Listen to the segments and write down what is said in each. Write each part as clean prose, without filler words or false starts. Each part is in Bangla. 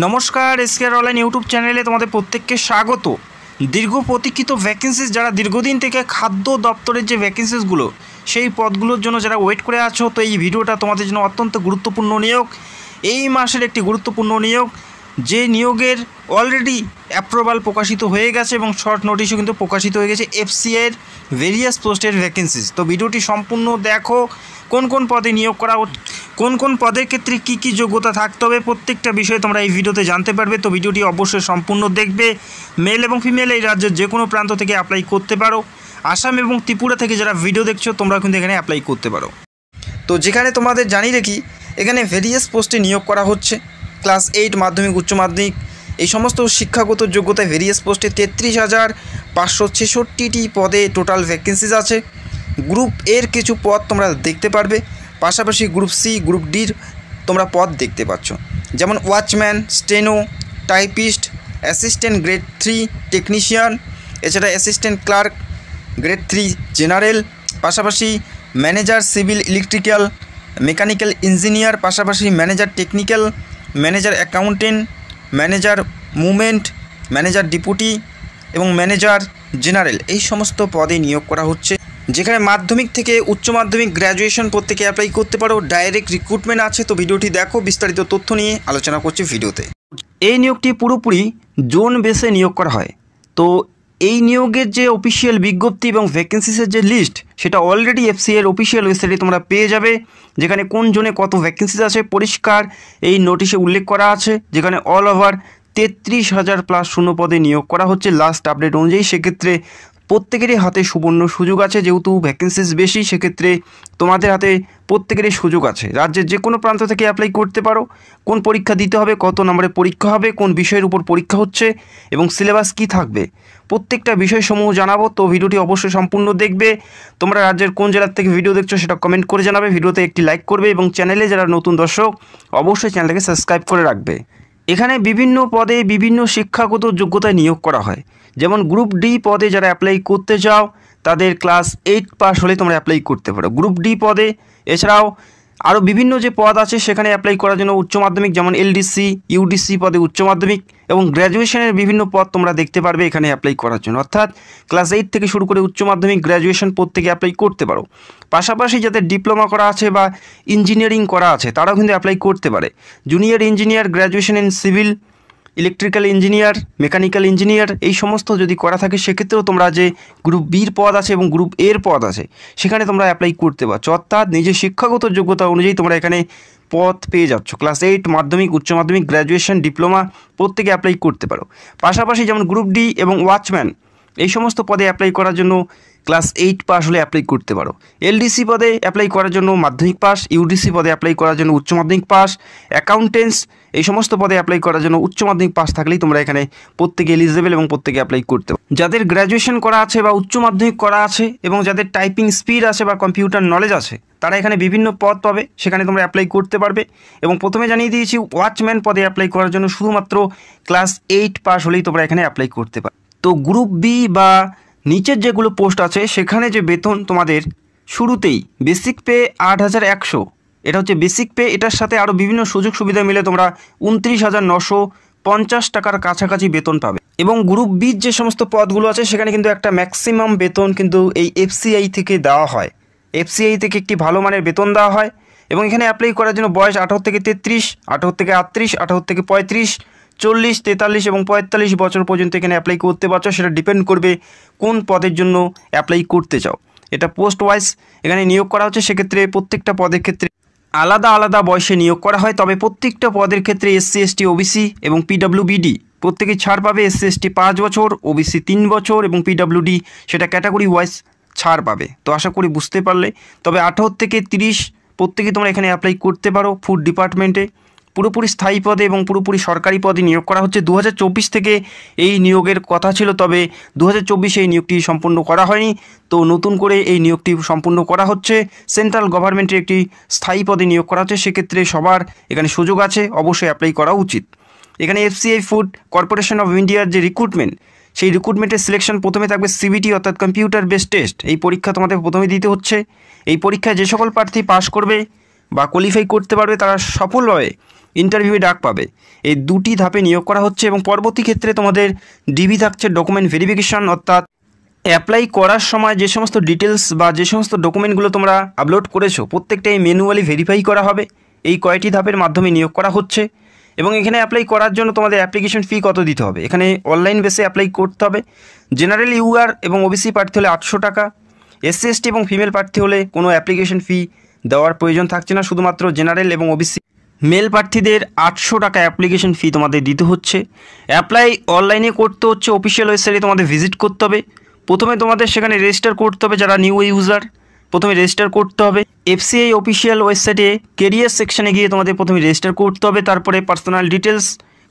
নমস্কার, এসকেআর অনলাইন ইউটিউব চ্যানেলে তোমাদের প্রত্যেককে স্বাগত। দীর্ঘ প্রতীক্ষিত ভ্যাকেন্সিস, যারা দীর্ঘদিন থেকে খাদ্য দপ্তরের যে ভ্যাকেন্সিসগুলো সেই পদগুলোর জন্য যারা ওয়েট করে আছো, তো এই ভিডিওটা তোমাদের জন্য অত্যন্ত গুরুত্বপূর্ণ নিয়োগ। এই মাসের একটি গুরুত্বপূর্ণ নিয়োগ, যে নিয়োগের অলরেডি অ্যাপ্রুভাল প্রকাশিত হয়ে গেছে এবং শর্ট নোটিশও কিন্তু প্রকাশিত হয়ে গেছে এফসিআইয়ের ভেরিয়াস পোস্টের ভ্যাকেন্সিস। তো ভিডিওটি সম্পূর্ণ দেখো, কোন কোন পদে নিয়োগ করা, কোন কোন পদের ক্ষেত্রে কী কী যোগ্যতা থাকতে হবে, প্রত্যেকটা বিষয়ে তোমরা এই ভিডিওতে জানতে পারবে। তো ভিডিওটি অবশ্যই সম্পূর্ণ দেখবে। মেল এবং ফিমেল এই রাজ্যের যে কোনো প্রান্ত থেকে অ্যাপ্লাই করতে পারো। আসাম এবং ত্রিপুরা থেকে যারা ভিডিও দেখছো তোমরা কিন্তু এখানে অ্যাপ্লাই করতে পারো। তো যেখানে তোমাদের জানিয়ে রাখি, এখানে ভেরিয়াস পোস্টে নিয়োগ করা হচ্ছে। ক্লাস 8 মাধ্যমিক, উচ্চ মাধ্যমিক এই সমস্ত শিক্ষাগত যোগ্যতায় ভেরিয়াস পোস্টে 33,566টি পদে টোটাল ভ্যাকেন্সিস আছে। গ্রুপ এর কিছু পদ তোমরা দেখতে পারবে, পাশাপাশি গ্রুপ সি, গ্রুপ ডির তোমরা পদ দেখতে পাচ্ছ, যেমন watchman, steno, typist, assistant grade 3 technician, এছাড়া অ্যাসিস্ট্যান্ট ক্লার্ক গ্রেড 3 জেনারেল, পাশাপাশি manager civil electrical, mechanical engineer, পাশাপাশি manager technical, manager accountant, manager movement, manager deputy এবং ম্যানেজার জেনারেল এই সমস্ত পদে নিয়োগ করা হচ্ছে। যেখানে মাধ্যমিক থেকে উচ্চ মাধ্যমিক গ্র্যাজুয়েশন প্রত্যেকে অ্যাপ্লাই করতে পারো। ডাইরেক্ট রিক্রুটমেন্ট আছে। তো ভিডিওটি দেখো, বিস্তারিত তথ্য নিয়ে আলোচনা করছি ভিডিওতে। এই নিয়োগটি পুরোপুরি জোন বেসে নিয়োগ করা হয়। তো এই নিয়োগের যে অফিসিয়াল বিজ্ঞপ্তি এবং ভ্যাকেন্সিসের যে লিস্ট, সেটা অলরেডি এফসিআইয়ের অফিসিয়াল ওয়েবসাইটে তোমরা পেয়ে যাবে। যেখানে কোন জোনে কত ভ্যাকেন্সিস আছে পরিষ্কার এই নোটিশে উল্লেখ করা আছে। যেখানে অল ওভার 33,000+ শূন্য পদে নিয়োগ করা হচ্ছে লাস্ট আপডেট অনুযায়ী। সেক্ষেত্রে প্রত্যেকেরই হাতে সুবর্ণ সুযোগ আছে। যেহেতু ভ্যাকেন্সিস বেশি, সেক্ষেত্রে তোমাদের হাতে প্রত্যেকেরই সুযোগ আছে। রাজ্যের যে কোনো প্রান্ত থেকে অ্যাপ্লাই করতে পারো। কোন পরীক্ষা দিতে হবে, কত নম্বরে পরীক্ষা হবে, কোন বিষয়ের উপর পরীক্ষা হচ্ছে এবং সিলেবাস কী থাকবে, প্রত্যেকটা বিষয়সমূহ জানাবো। তো ভিডিওটি অবশ্যই সম্পূর্ণ দেখবে। তোমরা রাজ্যের কোন জেলার থেকে ভিডিও দেখছো সেটা কমেন্ট করে জানাবে, ভিডিওতে একটি লাইক করবে এবং চ্যানেলে যারা নতুন দর্শক অবশ্যই চ্যানেলটাকে সাবস্ক্রাইব করে রাখবে। এখানে বিভিন্ন পদে বিভিন্ন শিক্ষাগত যোগ্যতায় নিয়োগ করা হয়। যেমন গ্রুপ ডি পদে যারা অ্যাপ্লাই করতে চাও তাদের ক্লাস 8 পাস হলে তোমরা অ্যাপ্লাই করতে পারো গ্রুপ ডি পদে। এছাড়াও আরও বিভিন্ন যে পদ আছে সেখানে অ্যাপ্লাই করার জন্য উচ্চ মাধ্যমিক, যেমন এলডিসি, ইউডিসি পদে উচ্চ মাধ্যমিক এবং গ্র্যাজুয়েশনের বিভিন্ন পদ তোমরা দেখতে পারবে এখানে অ্যাপ্লাই করার জন্য। অর্থাৎ ক্লাস 8 থেকে শুরু করে উচ্চ মাধ্যমিক, গ্র্যাজুয়েশন প্রত্যেকে অ্যাপ্লাই করতে পারো। পাশাপাশি যাদের ডিপ্লোমা করা আছে বা ইঞ্জিনিয়ারিং করা আছে তারাও কিন্তু অ্যাপ্লাই করতে পারে। Junior engineer, graduation in civil, electrical engineer, mechanical engineer এই সমস্ত যদি করা থাকে সেক্ষেত্রেও তোমরা যে গ্রুপ বির পদ আছে এবং গ্রুপ এর পদ আছে সেখানে তোমরা অ্যাপ্লাই করতে পারছো। অর্থাৎ নিজের শিক্ষাগত যোগ্যতা অনুযায়ী তোমরা এখানে পদ পেয়ে যাচ্ছ। ক্লাস 8 মাধ্যমিক, উচ্চ মাধ্যমিক, গ্র্যাজুয়েশন, ডিপ্লোমা প্রত্যেকে অ্যাপ্লাই করতে পারো। পাশাপাশি যেমন গ্রুপ ডি এবং ওয়াচম্যান এই সমস্ত পদে অ্যাপ্লাই করার জন্য ক্লাস 8 পাস হলে অ্যাপ্লাই করতে পারো। এলডিসি পদে অ্যাপ্লাই করার জন্য মাধ্যমিক পাস, ইউডিসি পদে অ্যাপ্লাই করার জন্য উচ্চ মাধ্যমিক পাস, অ্যাকাউন্টেন্টস এই সমস্ত পদে অ্যাপ্লাই করার জন্য উচ্চ মাধ্যমিক পাস থাকলেই তোমরা এখানে প্রত্যেকে এলিজিবল এবং প্রত্যেকে অ্যাপ্লাই করতে পারো। যাদের গ্র্যাজুয়েশন করা আছে বা উচ্চ মাধ্যমিক করা আছে এবং যাদের টাইপিং স্পিড আছে বা কম্পিউটার নলেজ আছে তারা এখানে বিভিন্ন পদ পাবে, সেখানে তোমরা অ্যাপ্লাই করতে পারবে। এবং প্রথমে জানিয়ে দিয়েছি, ওয়াচম্যান পদে অ্যাপ্লাই করার জন্য শুধুমাত্র ক্লাস 8 পাস হলেই তোমরা এখানে অ্যাপ্লাই করতে পারো। তো গ্রুপ বি বা নিচের যেগুলো পোস্ট আছে সেখানে যে বেতন তোমাদের শুরুতেই বেসিক পে 8,100, এটা হচ্ছে বেসিক পে। এটার সাথে আরও বিভিন্ন সুযোগ সুবিধা মিলে তোমরা 29,950 টাকার কাছাকাছি বেতন পাবে। এবং গ্রুপ বির যে সমস্ত পদগুলো আছে সেখানে কিন্তু একটা ম্যাক্সিমাম বেতন কিন্তু এই এফসিআই থেকে দেওয়া হয়। এফসিআই থেকে একটি ভালো মানের বেতন দেওয়া হয়। এবং এখানে অ্যাপ্লাই করার জন্য বয়স 18 থেকে 33, 18 থেকে 38, 18 থেকে 35, 40, 43 এবং 45 বছর পর্যন্ত এখানে অ্যাপ্লাই করতে পারছো। সেটা ডিপেন্ড করবে কোন পদের জন্য অ্যাপ্লাই করতে চাও। এটা পোস্ট ওয়াইজ এখানে নিয়োগ করা হচ্ছে। সেক্ষেত্রে প্রত্যেকটা পদের ক্ষেত্রে আলাদা আলাদা বয়সে নিয়োগ করা হয়। তবে প্রত্যেকটা পদের ক্ষেত্রে এসসি, এসটি, ওবিসি এবং পিডব্লিউবিডি প্রত্যেকেই ছাড় পাবে। এসসি এসটি 5 বছর, ওবিসি 3 বছর এবং পিডব্লিউডি সেটা ক্যাটাগরি ওয়াইজ ছাড় পাবে। তো আশা করি বুঝতে পারলে। তবে 18 থেকে 30 প্রত্যেকেই তোমরা এখানে অ্যাপ্লাই করতে পারো। ফুড ডিপার্টমেন্টে পুরোপুরি স্থায়ী পদে এবং পুরোপুরি সরকারি পদে নিয়োগ করা হচ্ছে। 2024 থেকে এই নিয়োগের কথা ছিল, তবে 2024 এই নিয়োগটি সম্পূর্ণ করা হয়নি। তো নতুন করে এই নিয়োগটি সম্পূর্ণ করা হচ্ছে। সেন্ট্রাল গভর্নমেন্টের একটি স্থায়ী পদে নিয়োগ করা হচ্ছে। সেক্ষেত্রে সবার এখানে সুযোগ আছে, অবশ্যই অ্যাপ্লাই করা উচিত। এখানে এফসিআই ফুড কর্পোরেশন অফ ইন্ডিয়ার যে রিক্রুটমেন্ট, সেই রিক্রুটমেন্টের সিলেকশন প্রথমে থাকবে সিবিটি অর্থাৎ কম্পিউটার বেসড টেস্ট। এই পরীক্ষা তোমাদের প্রথমে দিতে হচ্ছে। এই পরীক্ষায় যে সকল প্রার্থী পাস করবে বা কোয়ালিফাই করতে পারবে তারা সফলভাবে ইন্টারভিউয়ে ডাক পাবে। এই দুটি ধাপে নিয়োগ করা হচ্ছে এবং পরবর্তী ক্ষেত্রে তোমাদের ডিবি থাকছে ডকুমেন্ট ভেরিফিকেশন, অর্থাৎ অ্যাপ্লাই করার সময় যে সমস্ত ডিটেলস বা যে সমস্ত ডকুমেন্টগুলো তোমরা আপলোড করেছো প্রত্যেকটাই ম্যানুয়ালি ভেরিফাই করা হবে। এই কয়টি ধাপের মাধ্যমে নিয়োগ করা হচ্ছে এবং এখানে অ্যাপ্লাই করার জন্য তোমাদের অ্যাপ্লিকেশন ফি কত দিতে হবে, এখানে অনলাইন বেসে অ্যাপ্লাই করতে হবে। জেনারেল ইউআর এবং ওবিসি প্রার্থী হলে 800 টাকা, এসসি এসটি এবং ফিমেল প্রার্থী হলে কোনো অ্যাপ্লিকেশন ফি দেওয়ার প্রয়োজন থাকছে না, শুধুমাত্র জেনারেল এবং ওবিসি মেল প্রার্থীদের 800 টাকা অ্যাপ্লিকেশন ফি তোমাদের দিতে হচ্ছে। অ্যাপ্লাই অনলাইনে করতে হচ্ছে, অফিসিয়াল ওয়েবসাইটে তোমাদের ভিজিট করতে হবে। প্রথমে তোমাদের সেখানে রেজিস্টার করতে হবে, যারা নিউ ইউজার প্রথমে রেজিস্টার করতে হবে। এফসিআই অফিসিয়াল ওয়েবসাইটে কেরিয়ার সেকশনে গিয়ে তোমাদের প্রথমে রেজিস্টার করতে হবে, তারপরে personal details,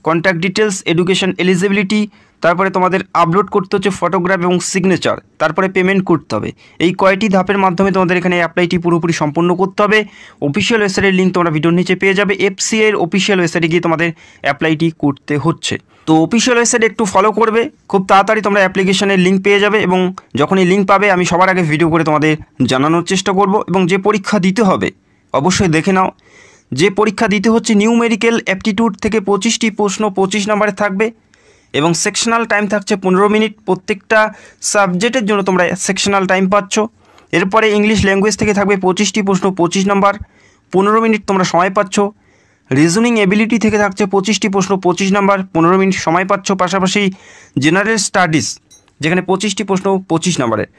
contact details, education eligibility, তারপরে তোমাদের আপলোড করতে হচ্ছে ফটোগ্রাফ এবং সিগনেচার, তারপরে পেমেন্ট করতে হবে। এই কয়টি ধাপের মাধ্যমে তোমাদের এখানে অ্যাপ্লাইটি পুরোপুরি সম্পন্ন করতে হবে। অফিসিয়াল ওয়েবসাইটের লিঙ্ক তোমরা ভিডিওর নিচে পেয়ে যাবে। এফসিআইয়ের অফিসিয়াল ওয়েবসাইটে গিয়ে তোমাদের অ্যাপ্লাইটি করতে হচ্ছে। তো অফিসিয়াল ওয়েবসাইটে একটু ফলো করবে, খুব তাড়াতাড়ি তোমরা অ্যাপ্লিকেশনের লিঙ্ক পেয়ে যাবে এবং যখনই লিঙ্ক পাবে আমি সবার আগে ভিডিও করে তোমাদের জানানোর চেষ্টা করব। এবং যে পরীক্ষা দিতে হবে অবশ্যই দেখে নাও। যে পরীক্ষা দিতে হচ্ছে নিউমেরিক্যাল অ্যাপটিটিউড থেকে 25টি প্রশ্ন 25 নম্বরে থাকবে এবং সেকশনাল টাইম থাকছে 15 মিনিট। প্রত্যেকটা সাবজেক্টের জন্য তোমরা সেকশনাল টাইম পাচ্ছ। এরপরে ইংলিশ ল্যাঙ্গুয়েজ থেকে থাকবে 25টি প্রশ্ন 25 নম্বর, 15 মিনিট তোমরা সময় পাচ্ছ। রিজনিং এবিলিটি থেকে থাকছে 25টি প্রশ্ন 25 নম্বর, 15 মিনিট সময় পাচ্ছ। পাশাপাশি জেনারেল স্টাডিজ যেখানে 25টি প্রশ্ন 25 নম্বরের,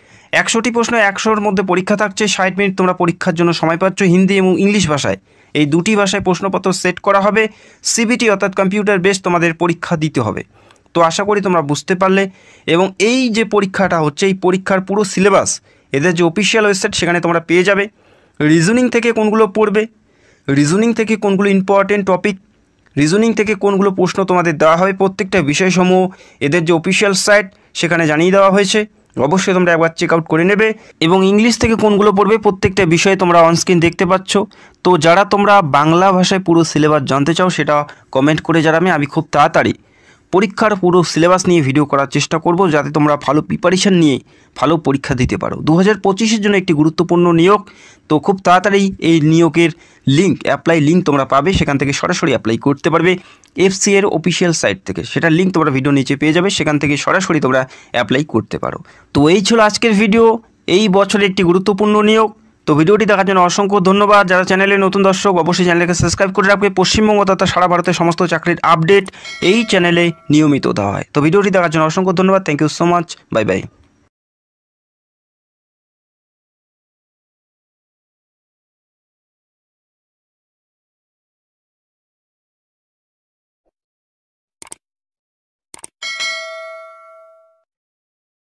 100টি প্রশ্ন 100-র মধ্যে পরীক্ষা থাকছে, 60 মিনিট তোমরা পরীক্ষার জন্য সময় পাচ্ছ। হিন্দি এবং ইংলিশ ভাষায়, এই দুটি ভাষায় প্রশ্নপত্র সেট করা হবে। সিবিটি অর্থাৎ কম্পিউটার বেস তোমাদের পরীক্ষা দিতে হবে। তো আশা করি তোমরা বুঝতে পারলে। এবং এই যে পরীক্ষাটা হচ্ছে এই পরীক্ষার পুরো সিলেবাস এদের যে অফিসিয়াল ওয়েবসাইট সেখানে তোমরা পেয়ে যাবে। রিজনিং থেকে কোনগুলো পড়বে, রিজনিং থেকে কোনগুলো ইম্পর্টেন্ট টপিক, রিজনিং থেকে কোনগুলো প্রশ্ন তোমাদের দেওয়া হবে, প্রত্যেকটা বিষয়সমূহ এদের যে অফিসিয়াল সাইট সেখানে জানিয়ে দেওয়া হয়েছে। অবশ্যই তোমরা একবার চেক আউট করে নেবে। এবং ইংলিশ থেকে কোনগুলো পড়বে প্রত্যেকটা বিষয়ে তোমরা অনস্ক্রিন দেখতে পাচ্ছ। তো যারা তোমরা বাংলা ভাষায় পুরো সিলেবাস জানতে চাও সেটা কমেন্ট করে জানাবে। আমি খুব তাড়াতাড়ি পরীক্ষার পুরো সিলেবাস নিয়ে ভিডিও করার চেষ্টা করব, যাতে তোমরা ভালো প্রিপারেশান নিয়ে ভালো পরীক্ষা দিতে পারো। 2025-এর জন্য একটি গুরুত্বপূর্ণ নিয়োগ। তো খুব তাড়াতাড়ি এই নিয়োগের লিঙ্ক, অ্যাপ্লাই লিঙ্ক তোমরা পাবে, সেখান থেকে সরাসরি অ্যাপ্লাই করতে পারবে এফসিআইয়ের অফিসিয়াল সাইট থেকে। সেটার লিঙ্ক তোমরা ভিডিও নিচে পেয়ে যাবে, সেখান থেকে সরাসরি তোমরা অ্যাপ্লাই করতে পারো। তো এই ছিল আজকের ভিডিও, এই বছরের একটি গুরুত্বপূর্ণ নিয়োগ। তো ভিডিওটি দেখার জন্য অসংখ্য ধন্যবাদ। যারা চ্যানেলে নতুন দর্শক অবশ্যই চ্যানেলকে সাবস্ক্রাইব করে রাখবে। পশ্চিমবঙ্গ তথা সারা ভারতের সমস্ত চাকরির আপডেট এই চ্যানেলে নিয়মিত দেওয়া হয়। তো ভিডিওটি দেখার জন্য অসংখ্য ধন্যবাদ। Thank you so much. Bye by.